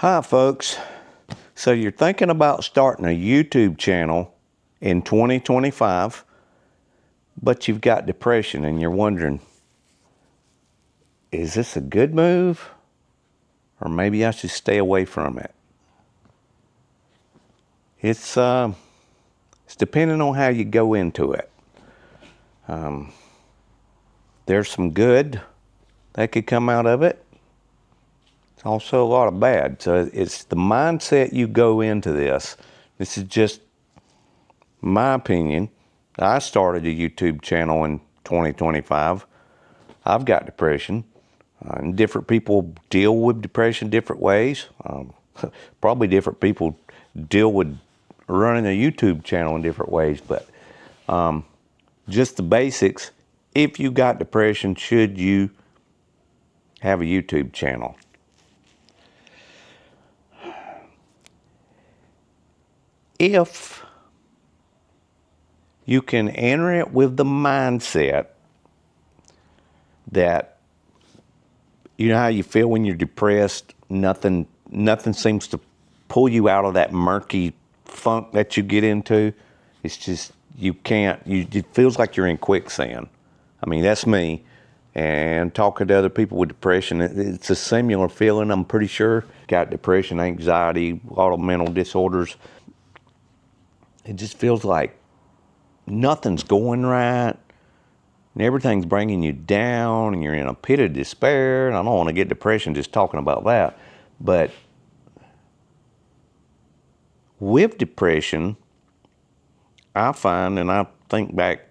Hi folks. So you're thinking about starting a YouTube channel in 2025, but you've got depression and you're wondering, is this a good move? Or maybe I should stay away from it. It's depending on how you go into it. There's some good that could come out of it. It's also a lot of bad. So it's the mindset you go into this. This is just my opinion. I started a YouTube channel in 2025. I've got depression. And different people deal with depression different ways. Probably different people deal with running a YouTube channel in different ways. But just the basics. If you got depression, should you have a YouTube channel? If you can enter it with the mindset that, you know how you feel when you're depressed, nothing seems to pull you out of that murky funk that you get into. It's just, it feels like you're in quicksand. I mean, that's me. And talking to other people with depression, it's a similar feeling, I'm pretty sure. Got depression, anxiety, a lot of mental disorders. It just feels like nothing's going right. And everything's bringing you down, and you're in a pit of despair. And I don't want to get depression just talking about that. But with depression, I find, and I think back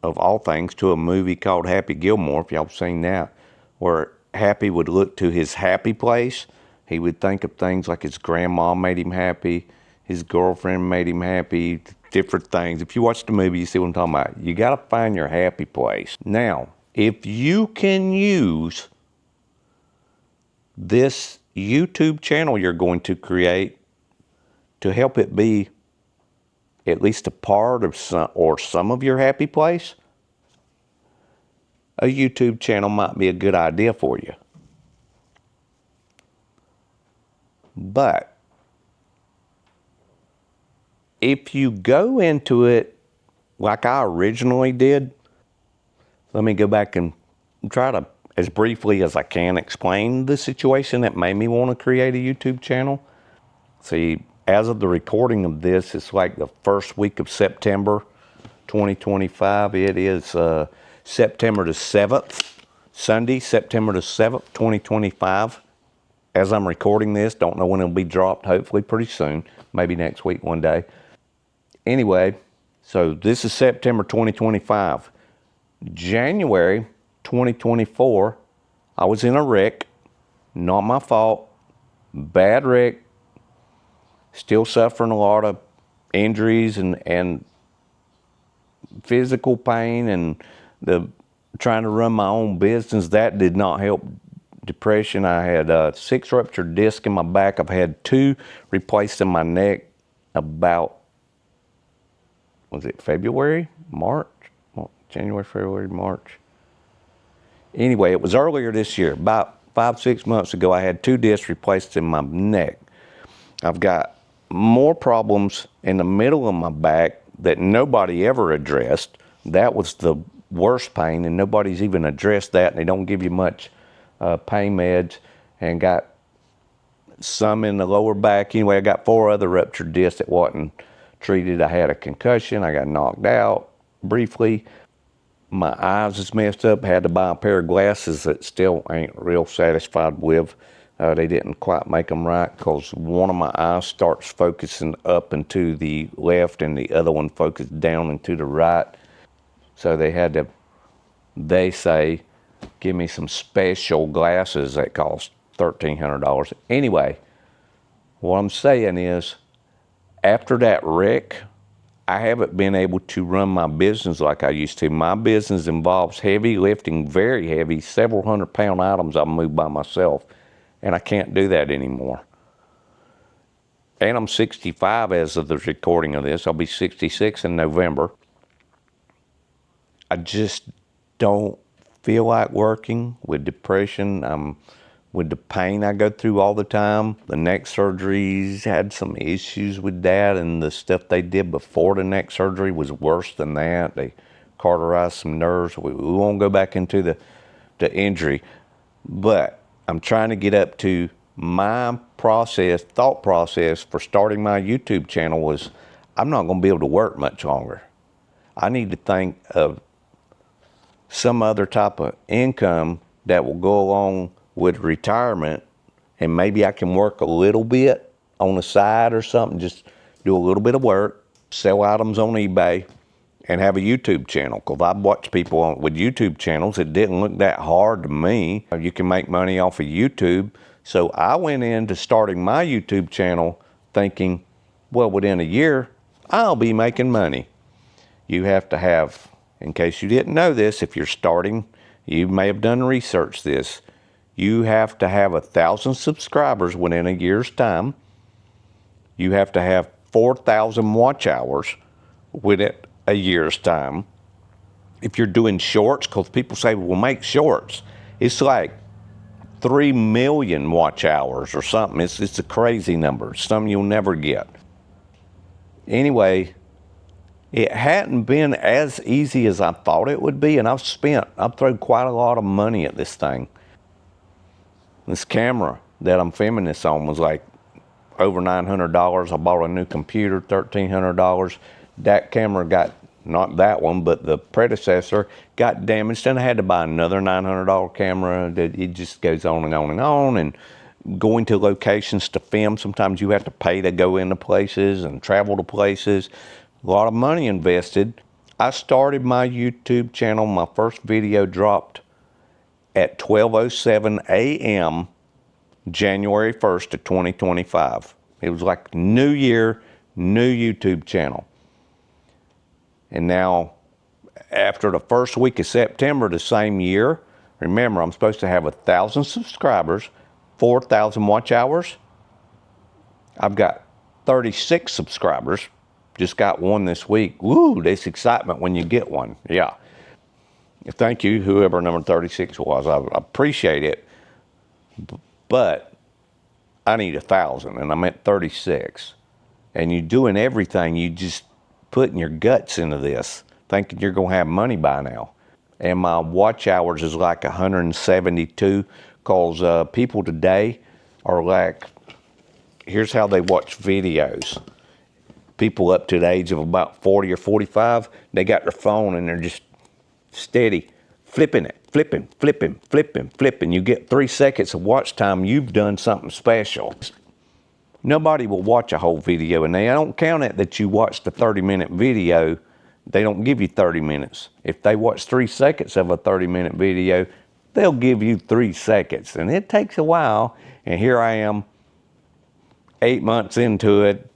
of all things to a movie called Happy Gilmore, if y'all have seen that, where Happy would look to his happy place. He would think of things like his grandma made him happy, his girlfriend made him happy, different things. If you watch the movie, you see what I'm talking about. You got to find your happy place. Now, if you can use this YouTube channel you're going to create to help it be at least a part of some of your happy place, a YouTube channel might be a good idea for you. But if you go into it like I originally did, let me go back and try to, as briefly as I can, explain the situation that made me want to create a YouTube channel. See, as of the recording of this, it's like the first week of September 2025. It is September the 7th, Sunday, September the 7th, 2025. As I'm recording this, don't know when it'll be dropped, hopefully pretty soon, maybe next week one day. Anyway, so this is September 2025. January 2024, I was in a wreck, not my fault, bad wreck, still suffering a lot of injuries and physical pain, and trying to run my own business. That did not help depression. I had 6 ruptured discs in my back. I've had 2 replaced in my neck about, was it February, March? January, February, March. Anyway, it was earlier this year, about 5-6 months ago. I had 2 discs replaced in my neck. I've got more problems in the middle of my back that nobody ever addressed. That was the worst pain, and nobody's even addressed that, and they don't give you much pain meds. And got some in the lower back. Anyway, I got 4 other ruptured discs that wasn't treated. I had a concussion. I got knocked out briefly. My eyes is messed up. Had to buy a pair of glasses that still ain't real satisfied with. They didn't quite make them right, because one of my eyes starts focusing up and to the left, and the other one focused down and to the right. So they had to, they say, give me some special glasses that cost $1,300. Anyway, what I'm saying is, after that wreck, I haven't been able to run my business like I used to. My business involves heavy lifting, very heavy, several 100-pound items I move by myself, and I can't do that anymore. And I'm 65 as of the recording of this. I'll be 66 in November. I just don't feel like working with depression. I'm with the pain I go through all the time. The neck surgeries had some issues with that, and the stuff they did before the neck surgery was worse than that. They cauterized some nerves. We won't go back into the injury, but I'm trying to get up to my thought process for starting my YouTube channel was, I'm not going to be able to work much longer. I need to think of some other type of income that will go along with retirement, and maybe I can work a little bit on the side or something, just do a little bit of work, sell items on eBay, and have a YouTube channel. Because I've watched people with YouTube channels, it didn't look that hard to me. You can make money off of YouTube. So I went into starting my YouTube channel thinking, well, within a year, I'll be making money. You have to have, in case you didn't know this, if you're starting, you may have done research this, you have to have 1,000 subscribers within a year's time. You have to have 4,000 watch hours within a year's time. If you're doing shorts, because people say, well, make shorts, it's like 3 million watch hours or something. It's a crazy number, something you'll never get. Anyway, it hadn't been as easy as I thought it would be, and I've thrown quite a lot of money at this thing. This camera that I'm filming this on was like over $900. I bought a new computer, $1,300. That camera got, not that one, but the predecessor got damaged, and I had to buy another $900 camera. It just goes on and on and on. And going to locations to film, sometimes you have to pay to go into places and travel to places. A lot of money invested. I started my YouTube channel. My first video dropped at 12:07 a.m. January 1st of 2025. It was like New Year, new YouTube channel. And now, after the first week of September the same year, remember, I'm supposed to have 1,000 subscribers, 4,000 watch hours. I've got 36 subscribers. Just got one this week. Woo, there's excitement when you get one. Yeah. Thank you, whoever number 36 was. I appreciate it. But I need 1,000, and I'm at 36. And you're doing everything. You just putting your guts into this, thinking you're going to have money by now. And my watch hours is like 172, because people today are like, here's how they watch videos. People up to the age of about 40 or 45, they got their phone and they're just steady flipping it, flipping. You get 3 seconds of watch time, you've done something special. Nobody will watch a whole video, and they don't count it that you watched a 30-minute video. They don't give you 30 minutes. If they watch 3 seconds of a 30-minute video, they'll give you 3 seconds. And it takes a while, and here I am 8 months into it,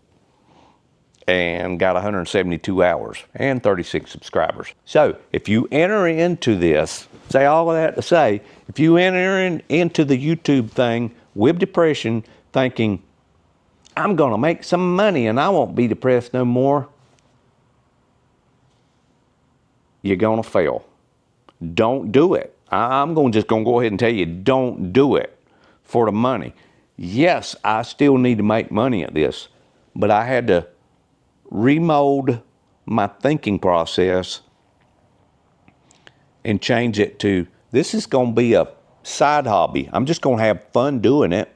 and got 172 hours and 36 subscribers. So if you enter into this, say all of that to say, if you enter into the YouTube thing with depression, thinking, I'm going to make some money and I won't be depressed no more, you're going to fail. Don't do it. I'm just going to go ahead and tell you, don't do it for the money. Yes, I still need to make money at this, but I had to remold my thinking process and change it to, this is going to be a side hobby. I'm just going to have fun doing it.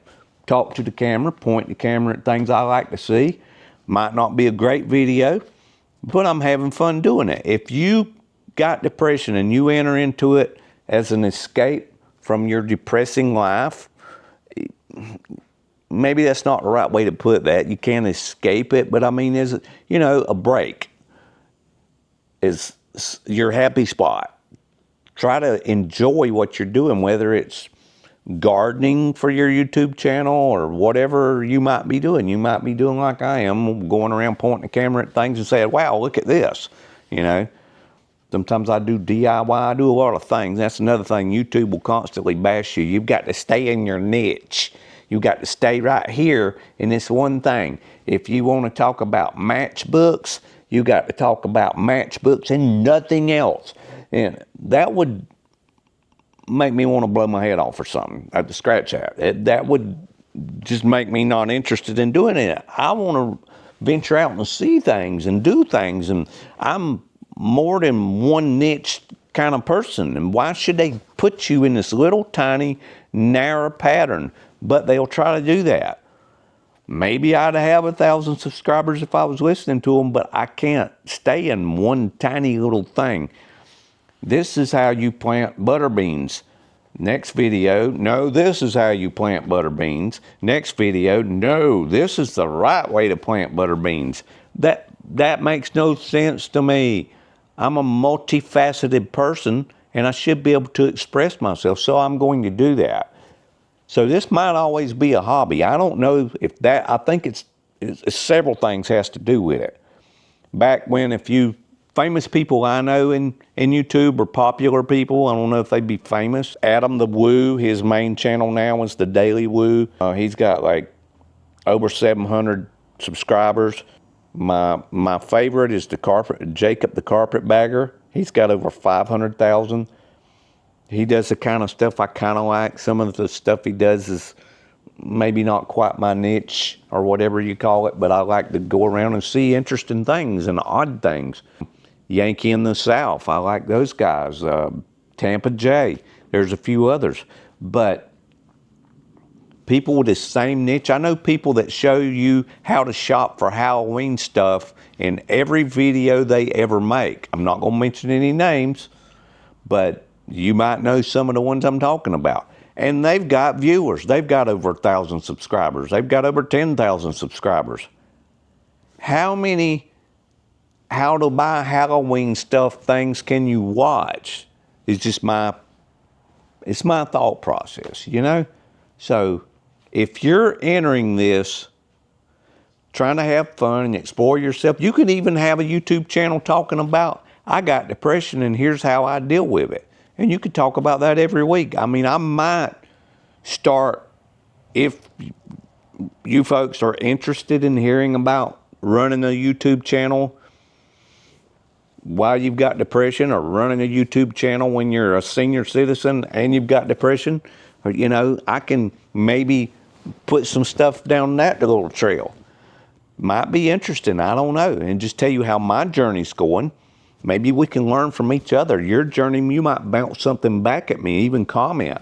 Talk to the camera, point the camera at things I like to see. Might not be a great video, but I'm having fun doing it. If you got depression and you enter into it as an escape from your depressing life, maybe that's not the right way to put that. You can't escape it, but I mean, is it, a break is your happy spot. Try to enjoy what you're doing, whether it's gardening for your YouTube channel or whatever you might be doing. You might be doing like I am, going around pointing the camera at things and saying, wow, look at this, Sometimes I do DIY, I do a lot of things. That's another thing. YouTube will constantly bash you. You've got to stay in your niche. You've got to stay right here in this one thing. If you want to talk about matchbooks, you got to talk about matchbooks and nothing else. And that would make me want to blow my head off or something at the scratch at. That would just make me not interested in doing it. I want to venture out and see things and do things, and I'm more than one niche kind of person. And why should they put you in this little tiny narrow pattern? But they'll try to do that. Maybe I'd have 1,000 subscribers if I was listening to them, but I can't stay in one tiny little thing. This is how you plant butter beans. Next video, no, this is how you plant butter beans. Next video, no, this is the right way to plant butter beans. That makes no sense to me. I'm a multifaceted person, and I should be able to express myself, so I'm going to do that. So this might always be a hobby. I don't know if that, I think it's several things has to do with it. Back when a few famous people I know in YouTube are popular people, I don't know if they'd be famous. Adam the Woo, his main channel now is the Daily Woo. He's got like over 700 subscribers. My favorite is Jacob the Carpetbagger. He's got over 500,000. He does the kind of stuff I kind of like. Some of the stuff he does is maybe not quite my niche or whatever you call it, but I like to go around and see interesting things and odd things. Yankee in the South, I like those guys. Tampa J, there's a few others. But people with the same niche, I know people that show you how to shop for Halloween stuff in every video they ever make. I'm not going to mention any names, but you might know some of the ones I'm talking about. And they've got viewers. They've got over 1,000 subscribers. They've got over 10,000 subscribers. How many how to buy Halloween stuff things can you watch? It's just my thought process, you know? So if you're entering this, trying to have fun and explore yourself, you can even have a YouTube channel talking about, I got depression and here's how I deal with it. And you could talk about that every week. I mean, I might start, if you folks are interested in hearing about running a YouTube channel while you've got depression, or running a YouTube channel when you're a senior citizen and you've got depression, or, you know, I can maybe put some stuff down that little trail. Might be interesting, I don't know, and just tell you how my journey's going. Maybe we can learn from each other. Your journey, you might bounce something back at me, even comment.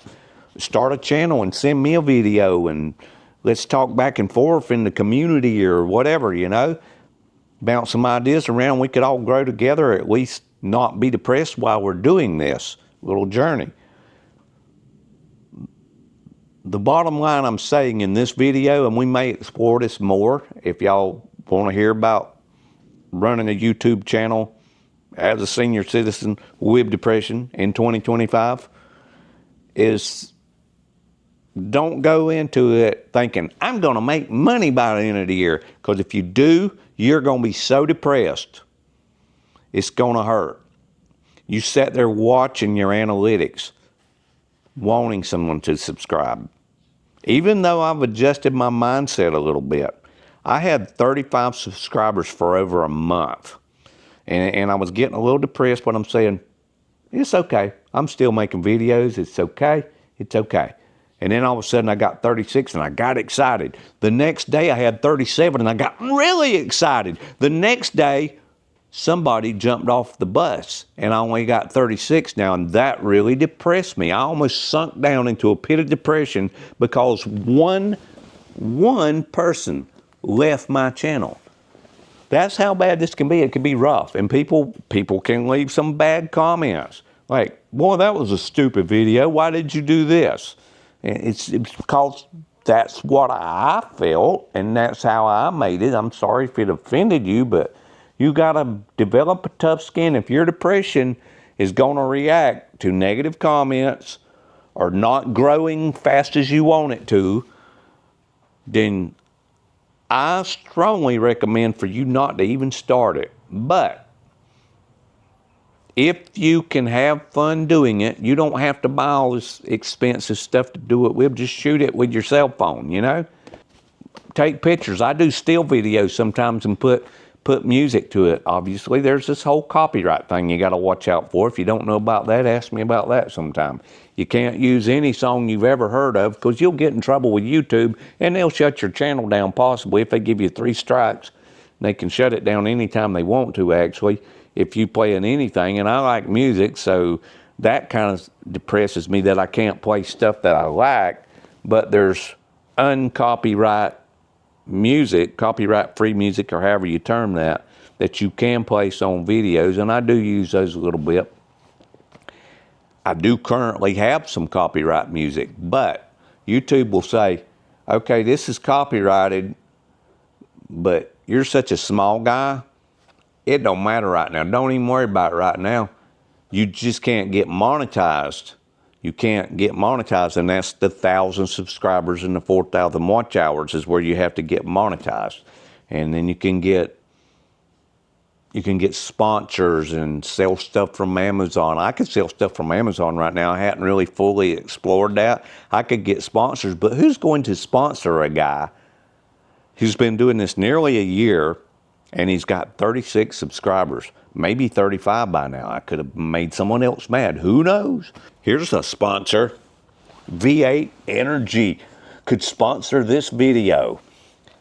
Start a channel and send me a video and let's talk back and forth in the community or whatever, you know. Bounce some ideas around. We could all grow together, or at least not be depressed while we're doing this little journey. The bottom line I'm saying in this video, and we may explore this more if y'all want to hear about running a YouTube channel as a senior citizen with depression in 2025, is don't go into it thinking, I'm going to make money by the end of the year. Because if you do, you're going to be so depressed, it's going to hurt. You sit there watching your analytics, wanting someone to subscribe. Even though I've adjusted my mindset a little bit, I had 35 subscribers for over a month. And I was getting a little depressed, but I'm saying, it's okay. I'm still making videos. It's okay. It's okay. And then all of a sudden I got 36 and I got excited. The next day I had 37 and I got really excited. The next day somebody jumped off the bus and I only got 36 now, and that really depressed me. I almost sunk down into a pit of depression because one person left my channel. That's how bad this can be. It can be rough. And people can leave some bad comments. Like, boy, that was a stupid video. Why did you do this? And it's because that's what I felt, and that's how I made it. I'm sorry if it offended you, but you got to develop a tough skin. If your depression is going to react to negative comments or not growing fast as you want it to, then I strongly recommend for you not to even start it. But if you can have fun doing it, you don't have to buy all this expensive stuff to do it with. Just shoot it with your cell phone, you know? Take pictures. I do still videos sometimes and put put music to it. Obviously, there's this whole copyright thing you got to watch out for. If you don't know about that, ask me about that sometime. You can't use any song you've ever heard of because you'll get in trouble with YouTube and they'll shut your channel down possibly if they give you 3 strikes. They can shut it down anytime they want to, actually, if you play in anything. And I like music, so that kind of depresses me that I can't play stuff that I like, but there's uncopyright music, copyright-free music, or however you term that, that you can place on videos, and I do use those a little bit. I do currently have some copyright music, but YouTube will say, okay, this is copyrighted, but you're such a small guy, it don't matter right now. Don't even worry about it right now. You just can't get monetized. You can't get monetized, and that's the 1,000 subscribers and the 4,000 watch hours is where you have to get monetized. And then you can get sponsors and sell stuff from Amazon. I could sell stuff from Amazon right now. I hadn't really fully explored that. I could get sponsors, but who's going to sponsor a guy who's been doing this nearly a year and he's got 36 subscribers, maybe 35 by now? I could have made someone else mad. Who knows? Here's a sponsor. V8 Energy could sponsor this video.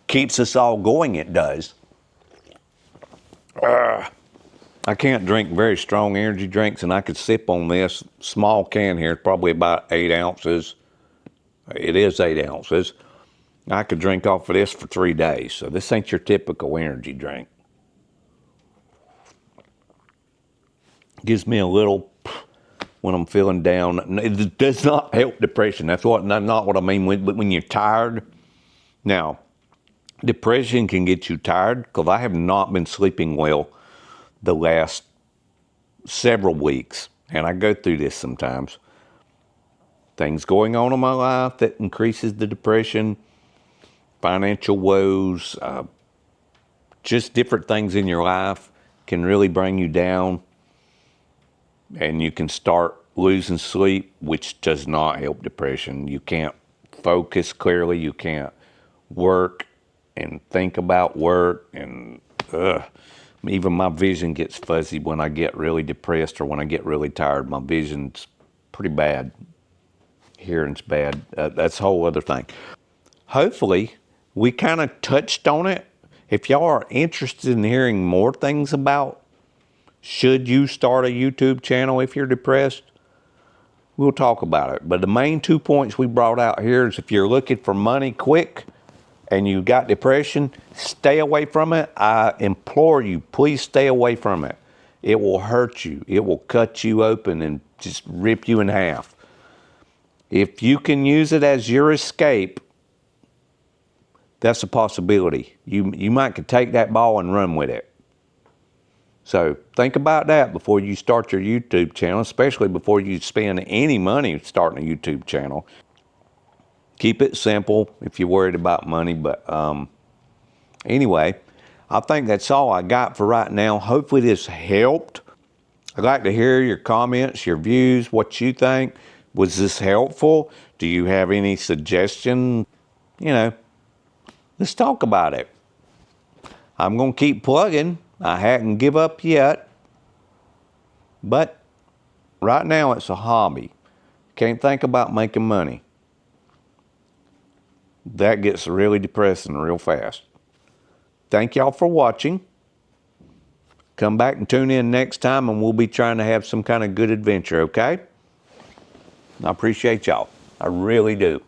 Keeps us all going, it does. I can't drink very strong energy drinks, and I could sip on this small can here. It's probably about 8 ounces. It is 8 ounces. I could drink off of this for 3 days. So this ain't your typical energy drink. Gives me a little when I'm feeling down. It does not help depression. That's not what I mean when you're tired. Now, depression can get you tired because I have not been sleeping well the last several weeks. And I go through this sometimes. Things going on in my life that increases the depression. Financial woes, just different things in your life can really bring you down, and you can start losing sleep, which does not help depression. You can't focus clearly. You can't work and think about work, and even my vision gets fuzzy when I get really depressed or when I get really tired. My vision's pretty bad. Hearing's bad. That's a whole other thing. Hopefully, we kind of touched on it. If y'all are interested in hearing more things about should you start a YouTube channel if you're depressed, we'll talk about it. But the main 2 points we brought out here is if you're looking for money quick and you got depression, stay away from it. I implore you, please stay away from it. It will hurt you. It will cut you open and just rip you in half. If you can use it as your escape, that's a possibility. You might could take that ball and run with it. So think about that before you start your YouTube channel, especially before you spend any money starting a YouTube channel. Keep it simple if you're worried about money. But anyway, I think that's all I got for right now. Hopefully this helped. I'd like to hear your comments, your views, what you think. Was this helpful? Do you have any suggestions? Let's talk about it. I'm going to keep plugging. I hadn't give up yet. But right now it's a hobby. Can't think about making money. That gets really depressing real fast. Thank y'all for watching. Come back and tune in next time and we'll be trying to have some kind of good adventure, okay? I appreciate y'all. I really do.